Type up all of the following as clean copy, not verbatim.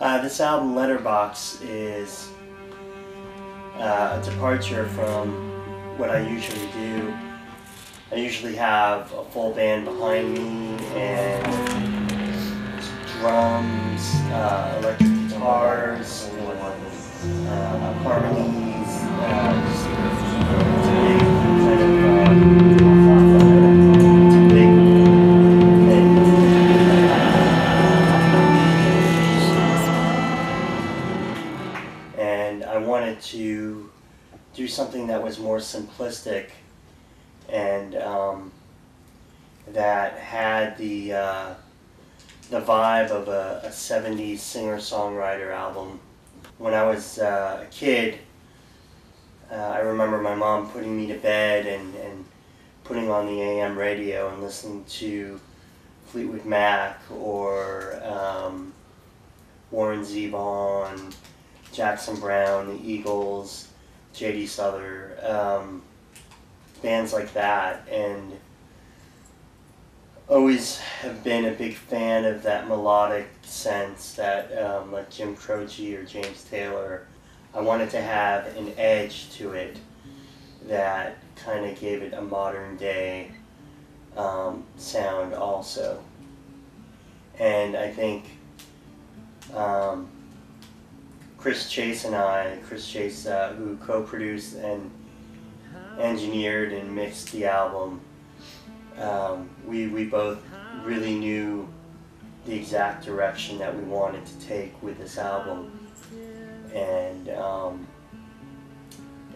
This album, Letterbox, is a departure from what I usually do. I usually have a full band behind me and drums, electric guitars, harmonies, just it's a big kind of it's a big thing. And I wanted to do something that was more simplistic and that had the vibe of a 70s singer-songwriter album. When I was a kid, I remember my mom putting me to bed and putting on the AM radio and listening to Fleetwood Mac or Warren Zevon, Jackson Brown, the Eagles, J.D. Souther, bands like that, and always have been a big fan of that melodic sense that like Jim Croce or James Taylor. I wanted to have an edge to it that kind of gave it a modern day sound also. And I think Chris Chase, who co-produced and engineered and mixed the album, we both really knew the exact direction that we wanted to take with this album. And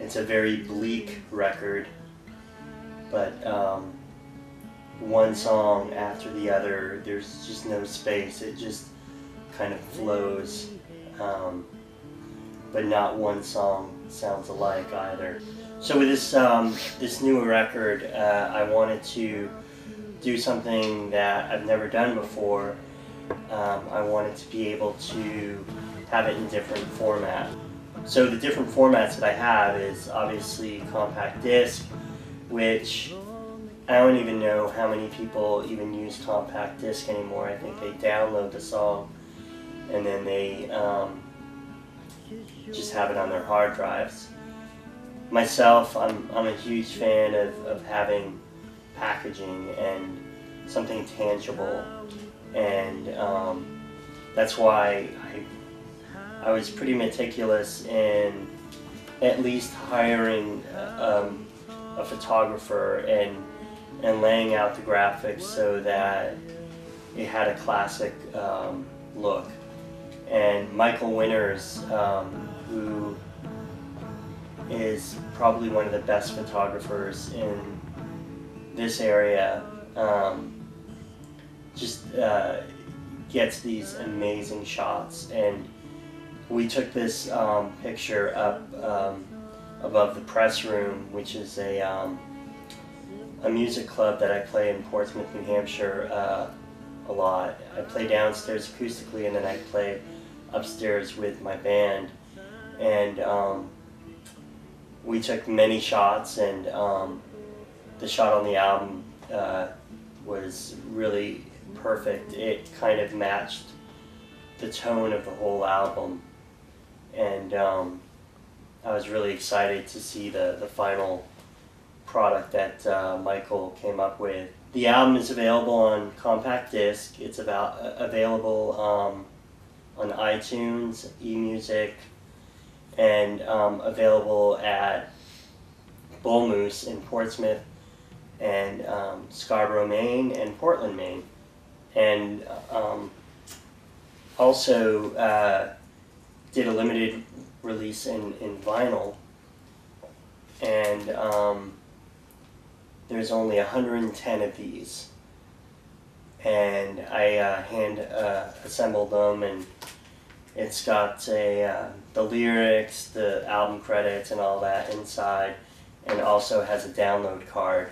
it's a very bleak record, but one song after the other, there's just no space. It just kind of flows, but not one song sounds alike either. So with this new record, I wanted to do something that I've never done before. I wanted to be able to have it in different format. So the different formats that I have is obviously compact disc, which I don't even know how many people even use compact disc anymore. I think they download the song and then they just have it on their hard drives. Myself, I'm a huge fan of having packaging and something tangible, and that's why I was pretty meticulous in at least hiring a photographer and laying out the graphics so that it had a classic look. And Michael Winters, who is probably one of the best photographers in this area, just gets these amazing shots. And we took this picture up above the press room, which is a music club that I play in Portsmouth, New Hampshire a lot. I play downstairs acoustically and then I play upstairs with my band. And we took many shots, and the shot on the album was really perfect. It kind of matched the tone of the whole album, and I was really excited to see the final product that Michael came up with. The album is available on compact disc. It's available on iTunes, eMusic, and available at Bull Moose in Portsmouth and Scarborough, Maine, and Portland, Maine. And also did a limited release in vinyl, and there's only 110 of these, and I hand assembled them, and it's got the lyrics, the album credits, and all that inside, and also has a download card.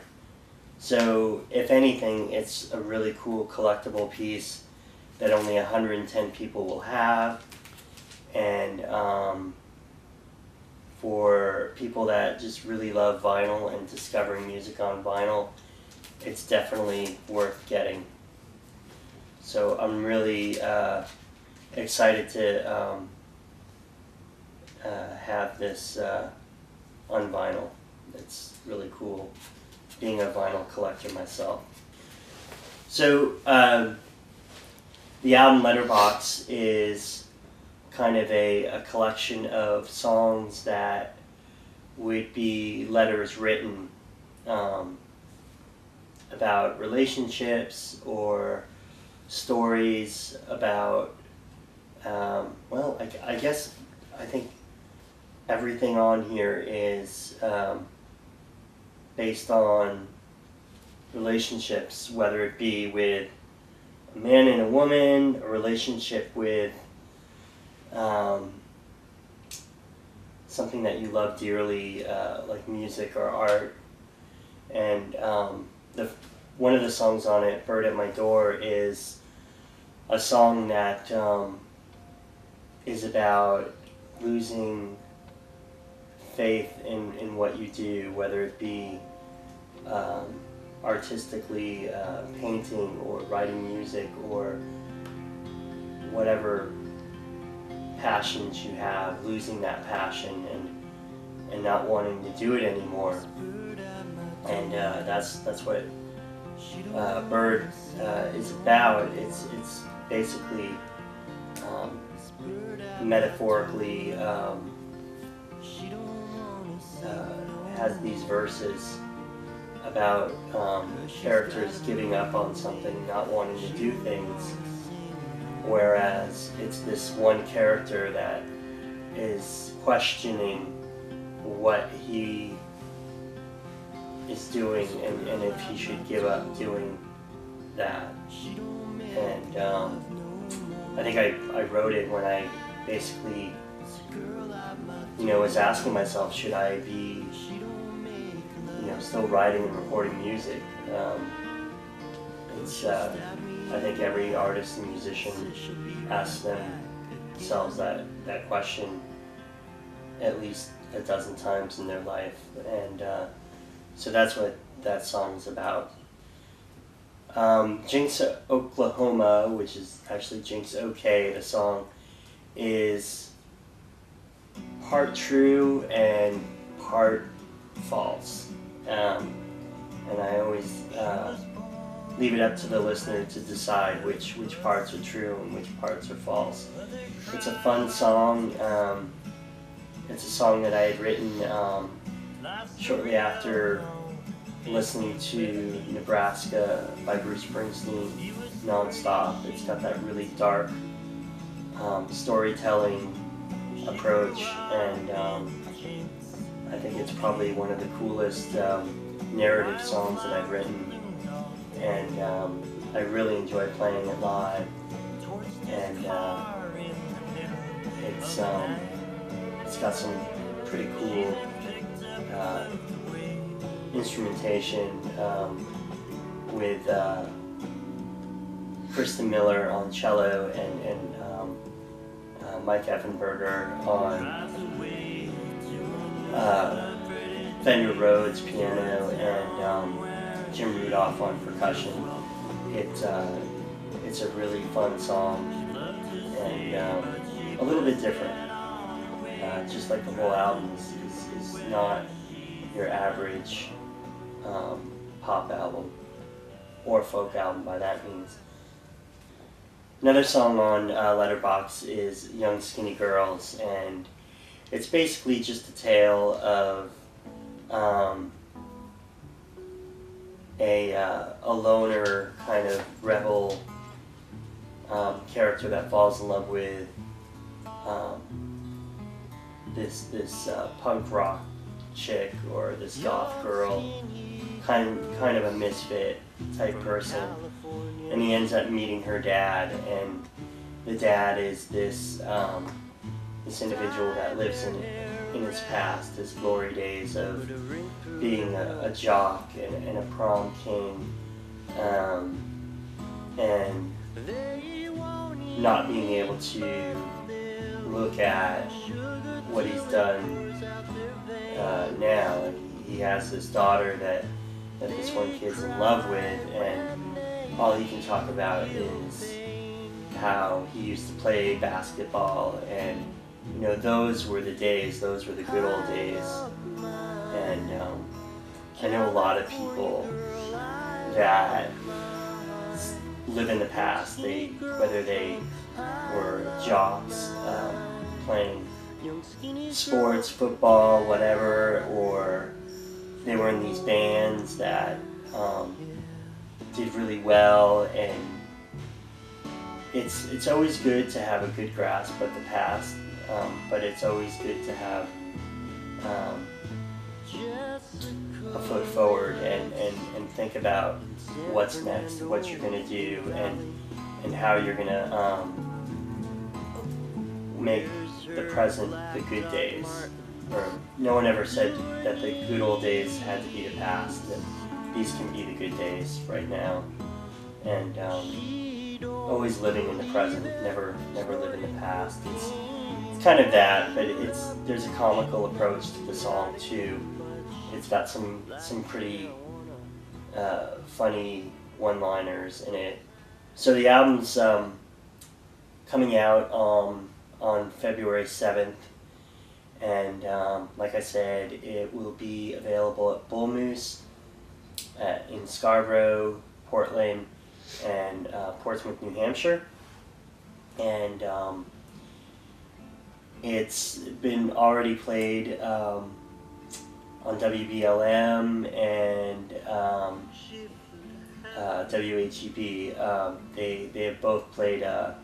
So if anything, it's a really cool collectible piece that only 110 people will have, and for people that just really love vinyl and discovering music on vinyl, it's definitely worth getting. So I'm really excited to have this on vinyl. It's really cool, being a vinyl collector myself. So the album Letterbox is kind of a collection of songs that would be letters written about relationships or stories about, well, I guess I think everything on here is based on relationships, whether it be with a man and a woman, a relationship with something that you love dearly, like music or art. And one of the songs on it, Bird at My Door, is a song that is about losing faith in what you do, whether it be artistically painting or writing music or whatever passions you have, losing that passion and not wanting to do it anymore. And that's what Bird is about. It's basically metaphorically has these verses about characters giving up on something, not wanting to do things, whereas it's this one character that is questioning what he is doing and if he should give up doing that. And I think I wrote it when I basically, was asking myself, should I be, still writing and recording music? It's I think every artist and musician asks themselves that question at least a dozen times in their life, and so that's what that song's about. Jinx Oklahoma, which is actually Jinx OK, the song, is part true and part false. And I always leave it up to the listener to decide which parts are true and which parts are false. It's a fun song. It's a song that I had written shortly after listening to Nebraska by Bruce Springsteen nonstop. It's got that really dark storytelling approach, and I think it's probably one of the coolest narrative songs that I've written, and I really enjoy playing it live. And it's got some pretty cool instrumentation with Kristen Miller on cello and Mike Effenberger on Fender Rhodes piano, and Jim Rudolph on percussion. It's a really fun song, and a little bit different. Just like the whole album is not your average pop album or folk album by that means. Another song on Letterbox is Young Skinny Girls, and it's basically just a tale of a loner kind of rebel character that falls in love with this punk rock chick, or this goth girl, kind of a misfit type person, and he ends up meeting her dad, and the dad is this individual that lives in his past, his glory days of being a jock and a prom king, and not being able to look at what he's done now. And he has this daughter that this one kid's in love with, and all he can talk about is how he used to play basketball, and you know, those were the days, those were the good old days. And I know a lot of people that live in the past. Whether they were jocks playing sports, football, whatever, or they were in these bands that did really well. And it's always good to have a good grasp of the past, but it's always good to have a foot forward and think about what's next, what you're going to do, and how you're going to make the present the good days. Or no one ever said that the good old days had to be the past, that these can be the good days right now. And always living in the present, never live in the past. It's kind of that, but there's a comical approach to the song too. It's got some pretty funny one-liners in it. So the album's coming out on February 7th, and like I said, it will be available at Bull Moose in Scarborough, Portland, and Portsmouth, New Hampshire. And it's been already played on WBLM and WHEB. They have both played the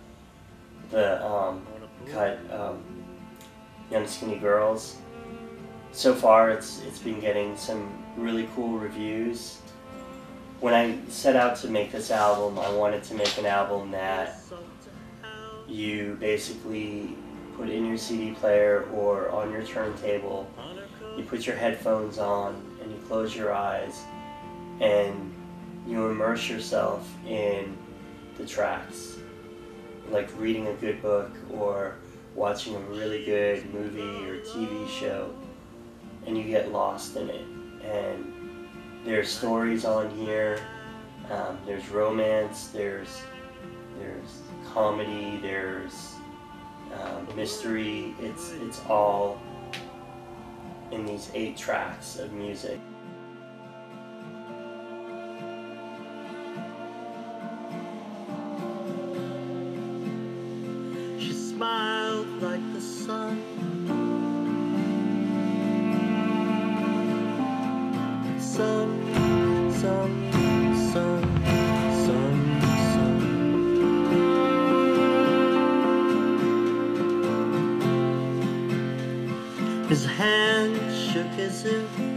cut Young Skinny Girls. So far it's been getting some really cool reviews. When I set out to make this album, I wanted to make an album that you basically put in your CD player or on your turntable. You put your headphones on and you close your eyes and you immerse yourself in the tracks, like reading a good book or watching a really good movie or TV show, and you get lost in it. And there's stories on here, there's romance, there's comedy, there's mystery. It's all in these 8 tracks of music. She smiled like the sun. Sun. His hand shook as if he